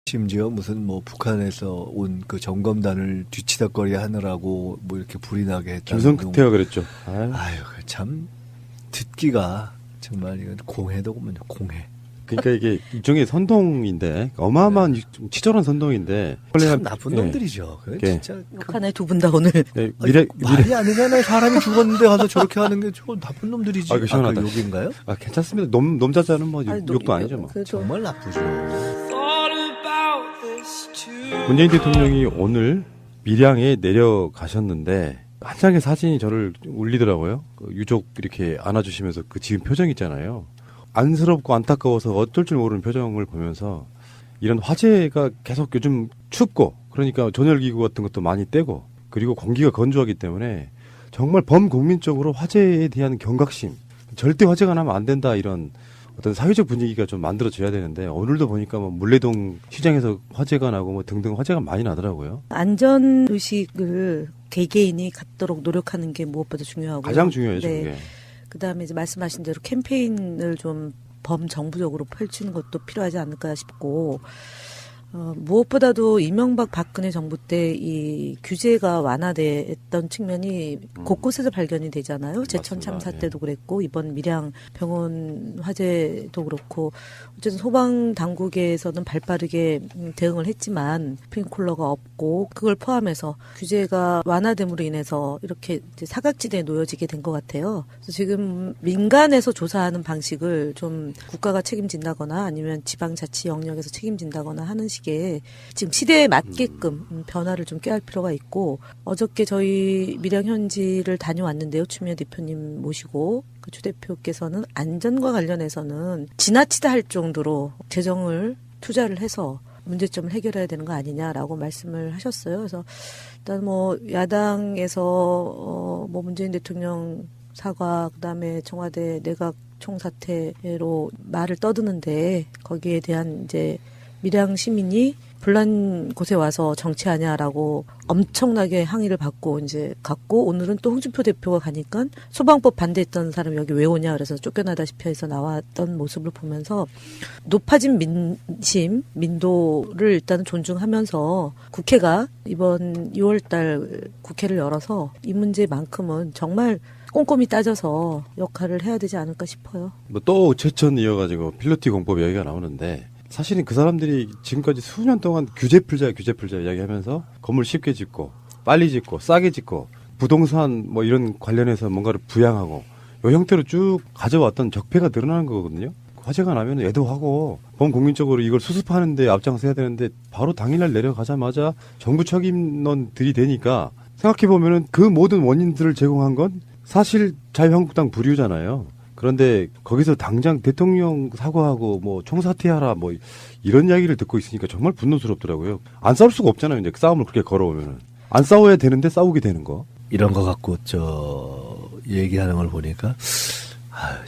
심지어 무슨 뭐 북한에서 온 그 점검단을 뒤치다거리 하느라고 뭐 이렇게 불이 나게 했다는 김성태가 그랬죠. 아유, 참 듣기가 정말 이건 공해더군요. 공해. 그러니까 이게 일종의 선동인데 어마어마한 치졸한 선동인데 참 나쁜 놈들이죠. 진짜 북한에 두 분 다 오늘 말이 안 되잖아요. 사람이 죽었는데 가서 저렇게 하는 게 저 나쁜 놈들이지. 그 시원하다. 욕인가요? 괜찮습니다. 놈자자는 뭐 욕도 아니죠 뭐. 정말 나쁘죠. 문재인 대통령이 오늘 밀양에 내려가셨는데 한 장의 사진이 저를 울리더라고요. 그 유족 이렇게 안아주시면서 그 지금 표정 있잖아요. 안쓰럽고 안타까워서 어쩔 줄 모르는 표정을 보면서 이런 화재가 계속 요즘 춥고 그러니까 전열기구 같은 것도 많이 떼고 그리고 공기가 건조하기 때문에 정말 범국민적으로 화재에 대한 경각심, 절대 화재가 나면 안 된다 이런 어떤 사회적 분위기가 좀 만들어져야 되는데 오늘도 보니까 뭐 물레동 시장에서 화재가 나고 뭐 등등 화재가 많이 나더라고요. 안전 의식을 개개인이 갖도록 노력하는 게 무엇보다 중요하고 가장 중요해요. 네. 그게. 그다음에 이제 말씀하신 대로 캠페인을 좀 범정부적으로 펼치는 것도 필요하지 않을까 싶고 무엇보다도 이명박 박근혜 정부 때 이 규제가 완화됐던 측면이 곳곳에서 발견이 되잖아요. 제천 참사 때도 그랬고 이번 밀양 병원 화재도 그렇고 어쨌든 소방 당국에서는 발빠르게 대응을 했지만 스프링클러가 없고 그걸 포함해서 규제가 완화됨으로 인해서 이렇게 이제 사각지대에 놓여지게 된 것 같아요. 그래서 지금 민간에서 조사하는 방식을 좀 국가가 책임진다거나 아니면 지방자치 영역에서 책임진다거나 하는 식의 지금 시대에 맞게끔 변화를 좀 꾀할 필요가 있고 어저께 저희 밀양 현지를 다녀왔는데요. 추미애 대표님 모시고 그 주 대표께서는 안전과 관련해서는 지나치다 할 정도로 재정을 투자를 해서 문제점을 해결해야 되는 거 아니냐라고 말씀을 하셨어요. 그래서 일단 뭐 야당에서 뭐 문재인 대통령 사과 그다음에 청와대 내각 총사퇴로 말을 떠드는데 거기에 대한 이제 밀양 시민이 불난 곳에 와서 정치하냐라고 엄청나게 항의를 받고 이제 갔고 오늘은 또 홍준표 대표가 가니까 소방법 반대했던 사람이 여기 왜 오냐 그래서 쫓겨나다시피 해서 나왔던 모습을 보면서 높아진 민심, 민도를 일단은 존중하면서 국회가 이번 6월달 국회를 열어서 이 문제만큼은 정말 꼼꼼히 따져서 역할을 해야 되지 않을까 싶어요. 뭐 또 제천 이어가지고 필로티 공법 얘기가 나오는데 사실은 그 사람들이 지금까지 수년 동안 규제 풀자 이야기하면서 건물 쉽게 짓고 빨리 짓고 싸게 짓고 부동산 뭐 이런 관련해서 뭔가를 부양하고 이 형태로 쭉 가져왔던 적폐가 드러나는 거거든요. 화재가 나면 애도하고 범국민적으로 이걸 수습하는데 앞장서야 되는데 바로 당일날 내려가자마자 정부 책임론들이 되니까 생각해보면은 그 모든 원인들을 제공한 건 사실 자유한국당 부류잖아요. 그런데 거기서 당장 대통령 사과하고 뭐 총사퇴하라 뭐 이런 이야기를 듣고 있으니까 정말 분노스럽더라고요. 안 싸울 수가 없잖아요. 이제 싸움을 그렇게 걸어오면은 안 싸워야 되는데 싸우게 되는 거. 이런 거 갖고 얘기하는 걸 보니까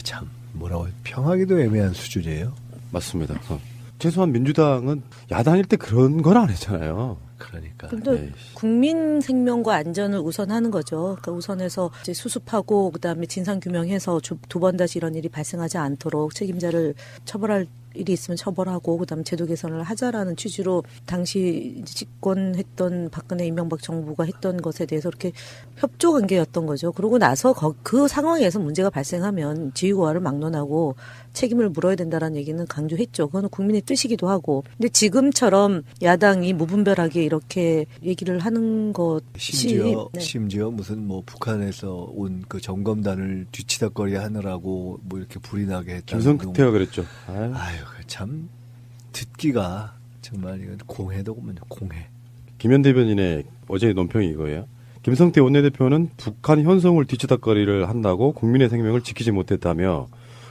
참 뭐라고 평하기도 애매한 수준이에요. 맞습니다. 최소한 민주당은 야당일 때 그런 건 안 했잖아요. 그러니까. 근데 국민 생명과 안전을 우선하는 거죠. 그러니까 우선해서 이제 수습하고 그다음에 진상 규명해서 두 번 다시 이런 일이 발생하지 않도록 책임자를 처벌할 일이 있으면 처벌하고 그다음에 제도 개선을 하자라는 취지로 당시 집권했던 박근혜 이명박 정부가 했던 것에 대해서 이렇게 협조 관계였던 거죠. 그러고 나서 그 상황에서 문제가 발생하면 지휘고하를 막론하고 책임을 물어야 된다라는 얘기는 강조했죠. 그건 국민의 뜻이기도 하고. 근데 지금처럼 야당이 무분별하게 이렇게 얘기를 하는 것이 심지어 무슨 뭐 북한에서 온 그 점검단을 뒤치다거리 하느라고 뭐 이렇게 불이 나게 했다는 김성태가 그랬죠. 참 듣기가 정말 이건 공해더군요. 공해. 김현 대변인의 어제 논평이 이거예요. 김성태 원내대표는 북한 현송을 뒤치다거리를 한다고 국민의 생명을 지키지 못했다며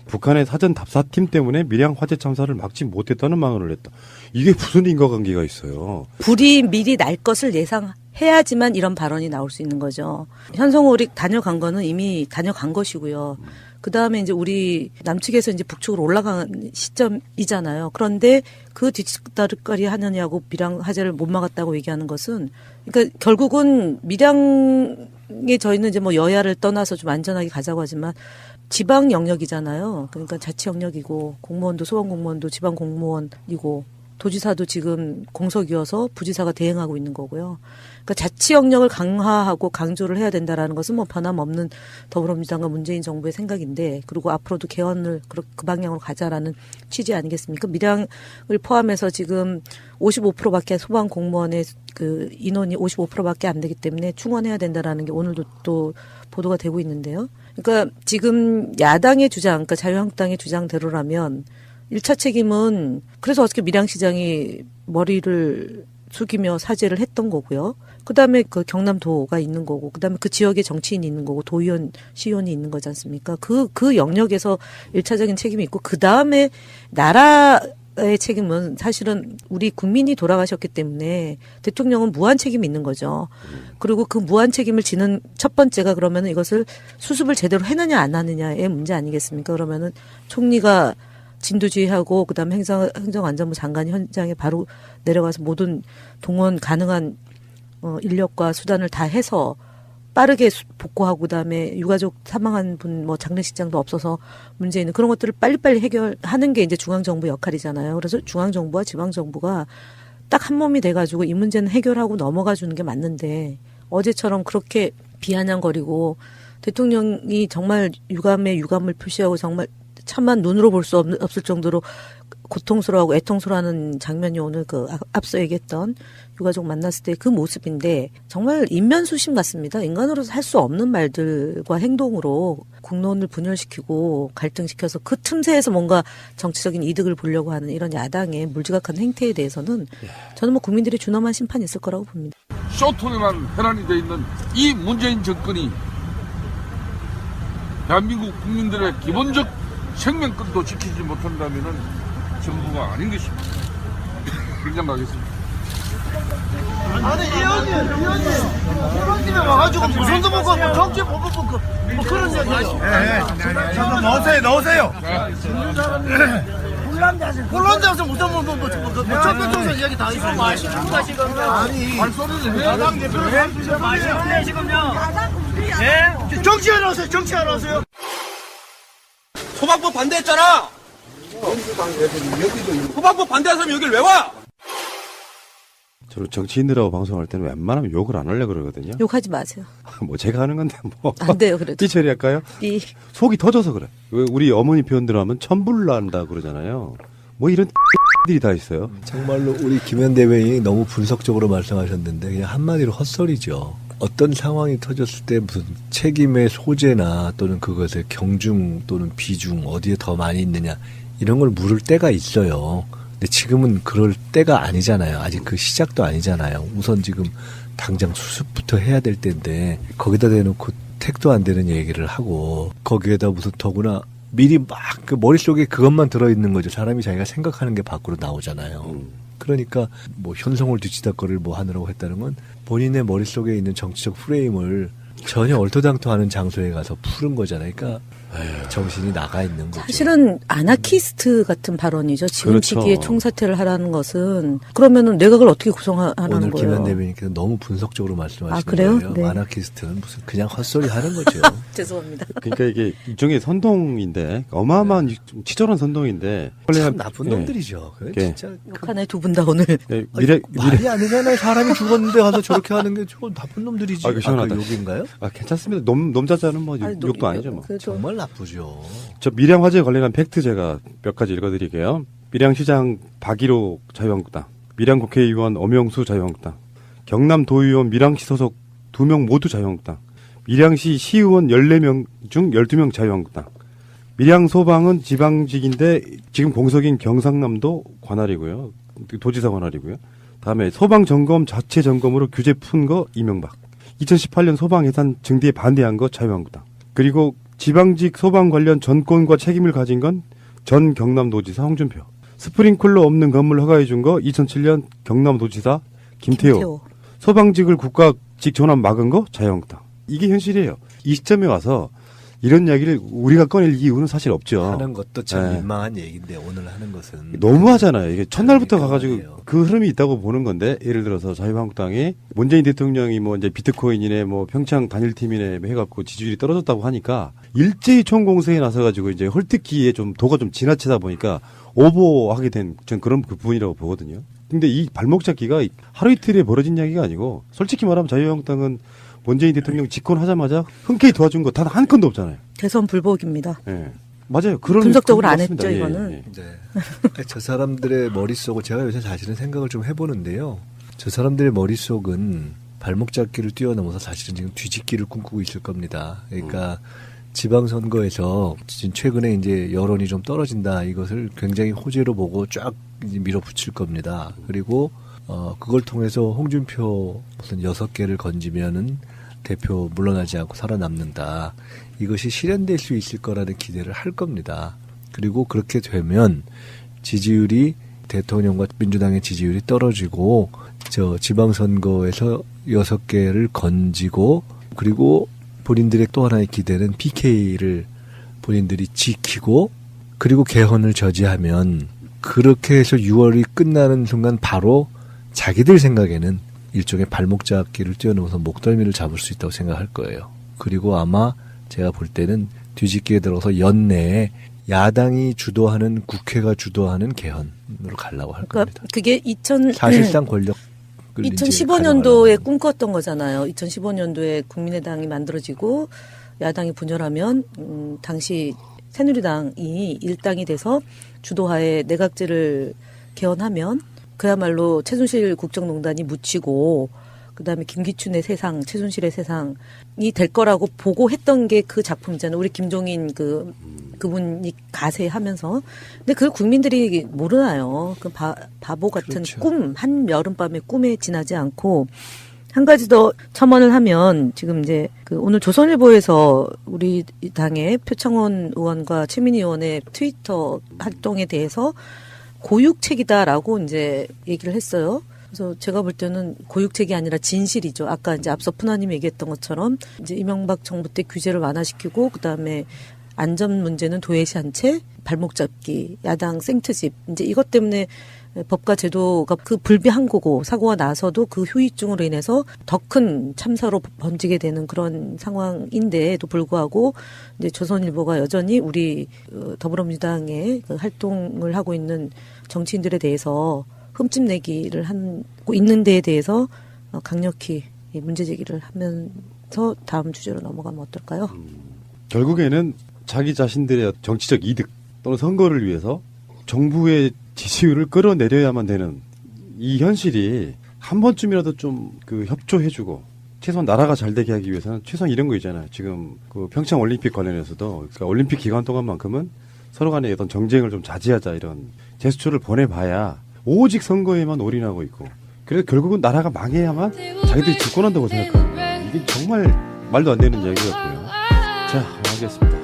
북한의 사전 답사팀 때문에 밀양 화재 참사를 막지 못했다는 망언을 했다. 이게 무슨 인과관계가 있어요. 불이 미리 날 것을 예상해야지만 이런 발언이 나올 수 있는 거죠. 현송호를 다녀간 거는 이미 다녀간 것이고요. 그 다음에 이제 우리 남측에서 이제 북측으로 올라간 시점이잖아요. 그런데 그 뒤치다거리 하느냐고 밀양 화재를 못 막았다고 얘기하는 것은 그러니까 결국은 밀양에 저희는 이제 뭐 여야를 떠나서 좀 안전하게 가자고 하지만 지방 영역이잖아요. 그러니까 자치 영역이고 공무원도 소방 공무원도 지방 공무원이고 도지사도 지금 공석이어서 부지사가 대행하고 있는 거고요. 그러니까 자치 영역을 강화하고 강조를 해야 된다라는 것은 뭐 변함없는 더불어민주당과 문재인 정부의 생각인데, 그리고 앞으로도 개헌을 그 방향으로 가자라는 취지 아니겠습니까? 밀양을 포함해서 지금 55%밖에 소방 공무원의 그 인원이 55%밖에 안 되기 때문에 충원해야 된다라는 게 오늘도 또 보도가 되고 있는데요. 그러니까 지금 야당의 주장, 그러니까 자유한국당의 주장대로라면 1차 책임은 그래서 어저께 밀양시장이 머리를 숙이며 사죄를 했던 거고요. 그다음에 그 경남도가 있는 거고, 그다음에 그 지역에 정치인이 있는 거고, 도의원, 시의원이 있는 거지 않습니까? 그 영역에서 1차적인 책임이 있고, 그다음에 나라의 책임은 사실은 우리 국민이 돌아가셨기 때문에 대통령은 무한 책임이 있는 거죠. 그리고 그 무한 책임을 지는 첫 번째가 그러면은 이것을 수습을 제대로 해느냐 안 하느냐의 문제 아니겠습니까? 그러면은 총리가 진두지휘하고 그다음에 행정안전부 장관이 현장에 바로 내려가서 모든 동원 가능한 인력과 수단을 다 해서 빠르게 복구하고, 그다음에 유가족 사망한 분 뭐 장례식장도 없어서 문제 있는 그런 것들을 빨리빨리 해결하는 게 이제 중앙정부 역할이잖아요. 그래서 중앙정부와 지방정부가 딱 한 몸이 돼가지고 이 문제는 해결하고 넘어가 주는 게 맞는데, 어제처럼 그렇게 비아냥거리고 대통령이 정말 유감에 유감을 표시하고 정말 참만 눈으로 볼 수 없을 정도로 고통스러워하고 애통스러워하는 장면이 오늘 그 앞서 얘기했던 유가족 만났을 때 그 모습인데, 정말 인면수심 같습니다. 인간으로서 할 수 없는 말들과 행동으로 국론을 분열시키고 갈등시켜서 그 틈새에서 뭔가 정치적인 이득을 보려고 하는 이런 야당의 물지각한 행태에 대해서는 저는 뭐 국민들이 준엄한 심판이 있을 거라고 봅니다. 쇼통에만 해란이 되어 있는 이 문재인 정권이 대한민국 국민들의 기본적 생명권도 지키지 못한다면은 정부가 아닌 것입니다. 그렇게 생각하겠습니다. 아니 의원님이 와가지고 무선도 먹고 정치 보고 뭐 그런 얘기 하시고. 잠깐 넣으세요. 혼란자서 무슨 뭐 청교통선 얘기 다 있어. 마시는가 지금. 아니 발소리를 해야 야당 대표를 마시는데 지금요. 예? 정치하러 오세요. 정치하러 오세요. 소방법 반대했잖아. 소방법 반대한 사람이 여길 왜 와? 저는 정치인들하고 방송할 때는 웬만하면 욕을 안 하려고 그러거든요. 욕하지 마세요. 뭐 제가 하는 건데 뭐. 안 돼요, 그래도. 이 처리할까요? 속이 터져서 그래. 왜 우리 어머니 표현대로 하면 천불난다 그러잖아요. 뭐 이런 들이 다 있어요. 정말로 우리 김현 대변인이 너무 분석적으로 말씀하셨는데 그냥 한마디로 헛소리죠. 어떤 상황이 터졌을 때 무슨 책임의 소재나 또는 그것의 경중 또는 비중 어디에 더 많이 있느냐 이런 걸 물을 때가 있어요. 근데 지금은 그럴 때가 아니잖아요. 아직 그 시작도 아니잖아요. 우선 지금 당장 수습부터 해야 될 때인데 거기다 대놓고 택도 안 되는 얘기를 하고 거기에다 무슨 더구나 미리 막 그 머릿속에 그것만 들어있는 거죠. 사람이 자기가 생각하는 게 밖으로 나오잖아요. 그러니까 뭐 현성을 뒤치다거리를 뭐 하느라고 했다는 건 본인의 머릿속에 있는 정치적 프레임을 전혀 얼토당토하는 장소에 가서 푸른 거잖아요. 그러니까 정신이 나가 있는 거죠. 사실은 아나키스트 같은 발언이죠. 지금 그렇죠. 시기에 총사퇴를 하라는 것은. 그러면은 내각을 어떻게 구성하라는 오늘 거예요? 김현 대변인께서 너무 분석적으로 말씀하시는 아, 그래요? 거예요. 네. 아나키스트는 무슨 그냥 헛소리 하는 거죠. 죄송합니다. 그러니까 이게 일종의 선동인데 어마어마한 좀 치졸한 선동인데 참 나쁜 놈들이죠. 그래, 예. 진짜 욕하네 두 분 다 오늘. 예, 미래 말이 아니잖아요. 사람이 죽었는데 가서 저렇게 하는 게 저 나쁜 놈들이지. 아, 그 시원하다. 그 욕인가요? 아 괜찮습니다. 놈자자는 뭐 아니, 욕도 아니죠 뭐. 그래도 정말 나쁘죠. 저 밀양 화재에 관련한 팩트 제가 몇 가지 읽어드릴게요. 밀양시장 박일호 자유한국당, 밀양 국회의원 엄영수 자유한국당, 경남도의원 밀양시 소속 2명 모두 자유한국당, 밀양시 시의원 14명 중 12명 자유한국당, 밀양소방은 지방직인데 지금 공석인 경상남도 관할이고요. 도지사 관할이고요. 다음에 소방점검 자체 점검으로 규제 푼 거 이명박, 2018년 소방 예산 증대에 반대한 거 자유한국당, 그리고 지방직 소방 관련 전권과 책임을 가진 건 전 경남도지사 홍준표. 스프링클러 없는 건물 허가해 준 거 2007년 경남도지사 김태호. 소방직을 국가직 전환 막은 거 자유한국당. 이게 현실이에요. 이 시점에 와서 이런 이야기를 우리가 꺼낼 이유는 사실 없죠. 하는 것도 참 네. 민망한 얘기인데 오늘 하는 것은 너무하잖아요. 이게 첫날부터 가가지고 그러니까요. 그 흐름이 있다고 보는 건데, 예를 들어서 자유한국당이 문재인 대통령이 뭐 이제 비트코인이네 뭐 평창 단일팀이네 해갖고 지지율이 떨어졌다고 하니까 일제히 총공세에 나서가지고 이제 헐뜯기에 좀 도가 좀 지나치다 보니까 오버하게 된 전 그런 그 부분이라고 보거든요. 근데 이 발목 잡기가 하루 이틀에 벌어진 이야기가 아니고, 솔직히 말하면 자유한국당은 문재인 대통령 집권하자마자 흔쾌히 도와준 거 단 한 건도 없잖아요. 대선 불복입니다. 예. 맞아요. 그런 분석적으로 그런 안 것 같습니다. 했죠, 예, 이거는. 예. 네. 저 사람들의 머릿속을 제가 요새 사실은 생각을 좀 해보는데요. 저 사람들의 머릿속은 발목 잡기를 뛰어넘어서 사실은 지금 뒤집기를 꿈꾸고 있을 겁니다. 그러니까 지방선거에서 지금 최근에 이제 여론이 좀 떨어진다, 이것을 굉장히 호재로 보고 쫙 이제 밀어붙일 겁니다. 그리고 그걸 통해서 홍준표 무슨 6개를 건지면은 대표 물러나지 않고 살아남는다, 이것이 실현될 수 있을 거라는 기대를 할 겁니다. 그리고 그렇게 되면 지지율이, 대통령과 민주당의 지지율이 떨어지고 저 지방선거에서 6개를 건지고, 그리고 본인들의 또 하나의 기대는 PK를 본인들이 지키고, 그리고 개헌을 저지하면, 그렇게 해서 6월이 끝나는 순간 바로 자기들 생각에는 일종의 발목 잡기를 뛰어넘어서 목덜미를 잡을 수 있다고 생각할 거예요. 그리고 아마 제가 볼 때는 뒤집기에 들어서 연내에 야당이 주도하는, 국회가 주도하는 개헌으로 가려고 할 겁니다. 그러니까 그게 사실상 권력을 2015년도에 꿈꿨던 거잖아요. 2015년도에 국민의당이 만들어지고 야당이 분열하면 당시 새누리당이 일당이 돼서 주도하에 내각제를 개헌하면 그야말로 최순실 국정농단이 묻히고, 그다음에 김기춘의 세상, 최순실의 세상이 될 거라고 보고 했던 게 그 작품이잖아요. 우리 김종인 그분이 가세하면서. 근데 그걸 국민들이 모르나요? 그 바보 같은 그렇죠. 꿈, 한 여름밤의 꿈에 지나지 않고. 한 가지 더 첨언을 하면, 지금 이제 오늘 조선일보에서 우리 당의 표창원 의원과 최민희 의원의 트위터 활동에 대해서 고육책이다라고 이제 얘기를 했어요. 그래서 제가 볼 때는 고육책이 아니라 진실이죠. 아까 이제 앞서 푸나님이 얘기했던 것처럼 이제 이명박 정부 때 규제를 완화시키고, 그다음에 안전 문제는 도외시한 채 발목 잡기, 야당 생트집, 이제 이것 때문에 법과 제도가 그 불비한 거고, 사고가 나서도 그 후유증으로 인해서 더 큰 참사로 번지게 되는 그런 상황인데도 불구하고 이제 조선일보가 여전히 우리 더불어민주당의 그 활동을 하고 있는 정치인들에 대해서 흠집내기를 하고 있는 데에 대해서 강력히 문제 제기를 하면서 다음 주제로 넘어가면 어떨까요? 결국에는 자기 자신들의 정치적 이득 또는 선거를 위해서 정부의 지지율을 끌어내려야만 되는 이 현실이 한 번쯤이라도 좀 협조해주고, 최소한 나라가 잘 되게 하기 위해서는 최소한 이런 거 있잖아요. 지금 그 평창 올림픽 관련해서도, 그러니까 올림픽 기간 동안만큼은 서로 간의 어떤 정쟁을 좀 자제하자, 이런 제스처를 보내봐야 오직 선거에만 올인하고 있고, 그래서 결국은 나라가 망해야만 자기들이 집권한다고 생각하는, 이게 정말 말도 안 되는 이야기였고요. 자, 알겠습니다.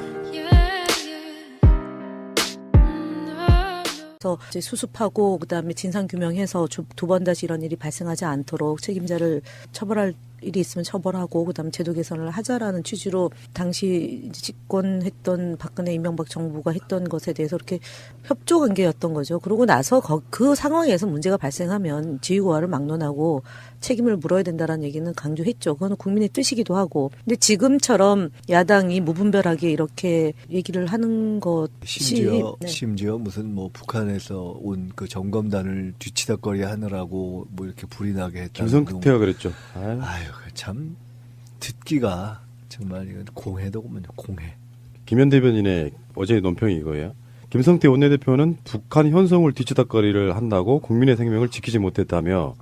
그래서 이제 수습하고 그다음에 진상 규명해서 두 번 다시 이런 일이 발생하지 않도록 책임자를 처벌할 일이 있으면 처벌하고, 그다음에 제도 개선을 하자라는 취지로 당시 집권했던 박근혜 이명박 정부가 했던 것에 대해서 이렇게 협조 관계였던 거죠. 그러고 나서 그 상황에서 문제가 발생하면 지휘고하를 막론하고 책임을 물어야 된다라는 얘기는 강조했죠. 그거는 국민의 뜻이기도 하고. 근데 지금처럼 야당이 무분별하게 이렇게 얘기를 하는 것이 심지어 무슨 뭐 북한에서 온 그 점검단을 뒤치다거리 하느라고 뭐 이렇게 불이 나게 했다는 김성태가 그랬죠. 아유, 참 듣기가 정말 이건 공해도군요. 공해. 김현 대변인의 어제 논평이 이거예요. 김성태 원내대표는 북한 현송을 뒤치다거리를 한다고 국민의 생명을 지키지 못했다며,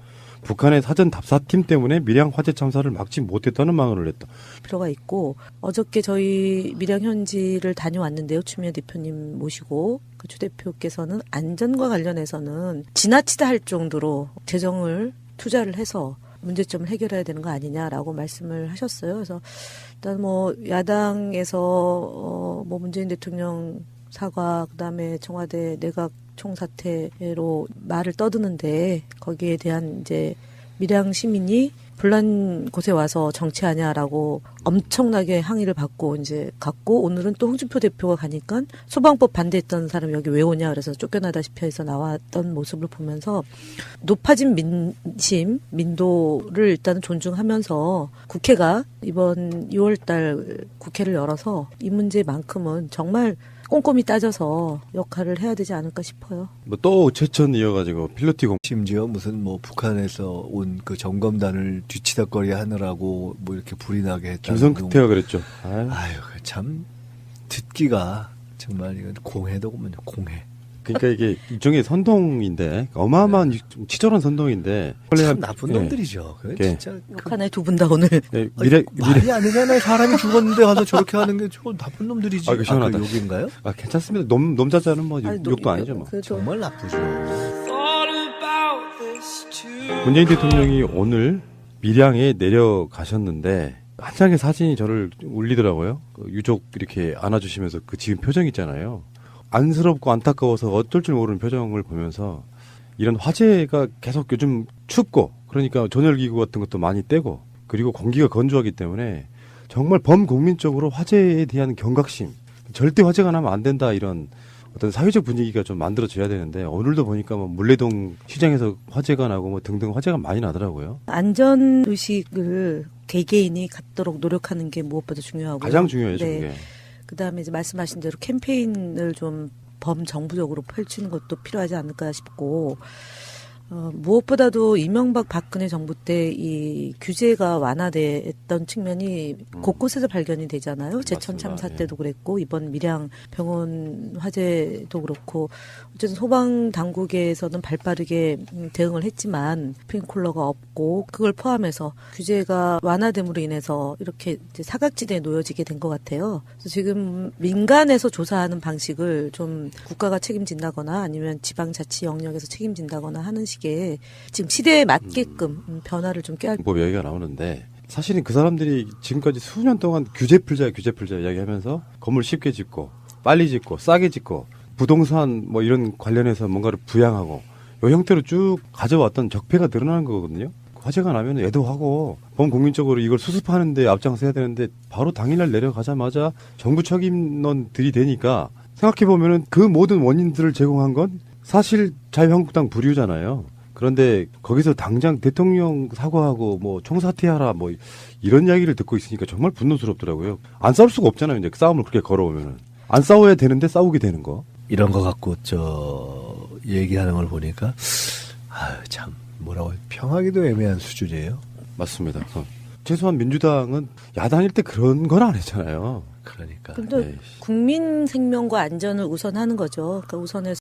북한의 사전 답사팀 때문에 밀양 화재 참사를 막지 못했다는 망언을 했다. 필요가 있고, 어저께 저희 밀양 현지를 다녀왔는데요. 추미애 대표님 모시고 그 추 대표께서는 안전과 관련해서는 지나치다 할 정도로 재정을 투자를 해서 문제점을 해결해야 되는 거 아니냐라고 말씀을 하셨어요. 그래서 일단 뭐 야당에서 뭐 문재인 대통령 사과, 그다음에 청와대 내각 총사퇴로 말을 떠드는데, 거기에 대한 이제 밀양 시민이 불난 곳에 와서 정치하냐라고 엄청나게 항의를 받고 이제 갔고, 오늘은 또 홍준표 대표가 가니까 소방법 반대했던 사람이 여기 왜 오냐 그래서 쫓겨나다시피 해서 나왔던 모습을 보면서 높아진 민심, 민도를 일단은 존중하면서 국회가 이번 6월달 국회를 열어서 이 문제만큼은 정말 꼼꼼히 따져서 역할을 해야 되지 않을까 싶어요. 뭐 또 최천 이어가지고 필로티 공 심지어 무슨 뭐 북한에서 온 그 점검단을 뒤치다거리 하느라고 뭐 이렇게 불이 나게 했다. 김성태가 그랬죠. 아유. 아유, 참 듣기가 정말 이건 공해더군요. 공해. 그러니까 이게 일종의 선동인데 어마어마한 좀 치졸한 선동인데 참 나쁜 예. 놈들이죠. 그건 예. 진짜 욕하네 두 분 다 오늘. 예, 미래 말이 아니잖아요. 사람이 죽었는데 가서 저렇게 하는 게 저 나쁜 놈들이지. 아, 그 시원하다. 그 욕인가요? 아 괜찮습니다. 놈자자는 뭐 아니, 욕도 아니죠 뭐. 그래도 정말 나쁘죠. 문재인 대통령이 오늘 밀양에 내려가셨는데 한 장의 사진이 저를 울리더라고요. 그 유족 이렇게 안아주시면서 그 지금 표정 있잖아요. 안쓰럽고 안타까워서 어쩔 줄 모르는 표정을 보면서 이런 화재가 계속 요즘 춥고 그러니까 전열기구 같은 것도 많이 떼고 그리고 공기가 건조하기 때문에 정말 범국민적으로 화재에 대한 경각심, 절대 화재가 나면 안 된다 이런 어떤 사회적 분위기가 좀 만들어져야 되는데 오늘도 보니까 뭐 물레동 시장에서 화재가 나고 뭐 등등 화재가 많이 나더라고요. 안전 의식을 개개인이 갖도록 노력하는 게 무엇보다 중요하고요. 가장 중요하죠. 네. 그게. 그다음에 이제 말씀하신 대로 캠페인을 좀 범정부적으로 펼치는 것도 필요하지 않을까 싶고, 무엇보다도 이명박 박근혜 정부 때 이 규제가 완화됐던 측면이 곳곳에서 발견이 되잖아요. 제천 참사 맞습니다. 때도 그랬고 이번 밀양 병원 화재도 그렇고 어쨌든 소방 당국에서는 발빠르게 대응을 했지만 스프링클러가 없고 그걸 포함해서 규제가 완화됨으로 인해서 이렇게 이제 사각지대에 놓여지게 된 것 같아요. 그래서 지금 민간에서 조사하는 방식을 좀 국가가 책임진다거나 아니면 지방자치 영역에서 책임진다거나 하는 식의 지금 시대에 맞게끔 변화를 좀 꾀할. 법 이야기가 나오는데 사실은 그 사람들이 지금까지 수년 동안 규제 풀자 이야기하면서 건물 쉽게 짓고 빨리 짓고 싸게 짓고 부동산 뭐 이런 관련해서 뭔가를 부양하고 이 형태로 쭉 가져왔던 적폐가 드러나는 거거든요. 화재가 나면 애도하고 범국민적으로 이걸 수습하는데 앞장서야 되는데 바로 당일날 내려가자마자 정부 책임론들이 되니까 생각해보면은 그 모든 원인들을 제공한 건 사실 자유한국당 부류잖아요. 그런데 거기서 당장 대통령 사과하고 뭐 총사퇴하라 뭐 이런 이야기를 듣고 있으니까 정말 분노스럽더라고요. 안 싸울 수가 없잖아요. 이제 싸움을 그렇게 걸어오면은 안 싸워야 되는데 싸우게 되는 거. 이런 거 갖고 얘기하는 걸 보니까 아유, 참 뭐라고 평하기도 애매한 수준이에요. 맞습니다. 최소한 민주당은 야당일 때 그런 건 안 했잖아요. 그러니까. 근데 에이씨. 국민 생명과 안전을 우선하는 거죠. 그러니까 우선해서